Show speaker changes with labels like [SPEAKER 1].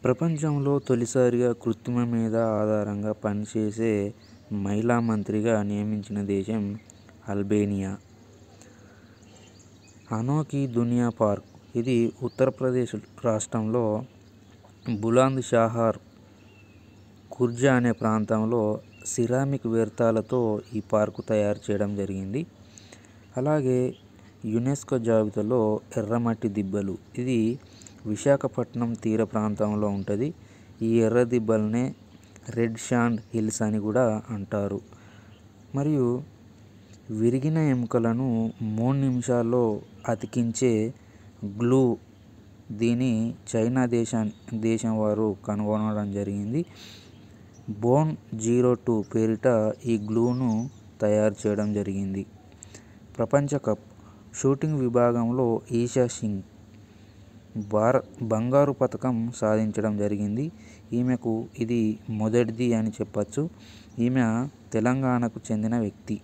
[SPEAKER 1] ప్రపంచంలో తొలిసారిగా కృత్రిమ మేధ ఆధారంగా పనిచేసే మహిళా మంత్రిగా నియమించిన దేశం అల్బేనియా. అనోఖీ దునియా పార్క్ ఇది ఉత్తరప్రదేశ్ రాష్ట్రంలో బులంద్ షహర్ ఖుర్జా అనే ప్రాంతంలో సిరామిక్ వ్యర్థాలతో ఈ పార్కు తయారు చేయడం జరిగింది. అలాగే యునెస్కో జాబితాలో ఎర్రమట్టి దిబ్బలు ఇది విశాఖపట్నం తీర ప్రాంతంలో ఉంటుంది. ఈ ఎర్ర దిబ్బలనే రెడ్ శాండ్ హిల్స్ అని కూడా అంటారు. మరియు విరిగిన ఎముకలను 3 నిమిషాల్లో అతికించే గ్లూ దీని చైనా దేశం వారు కనుగొనడం జరిగింది. బోన్ 02 పేరిట ఈ గ్లూను తయారు చేయడం జరిగింది. ప్రపంచ కప్ షూటింగ్ విభాగంలో ఈషా సింగ్ బంగారు పతకం సాధించడం జరిగింది. ఈమెకు ఇది మొదటిది అని చెప్పచ్చు. ఈమె తెలంగాణకు చెందిన వ్యక్తి.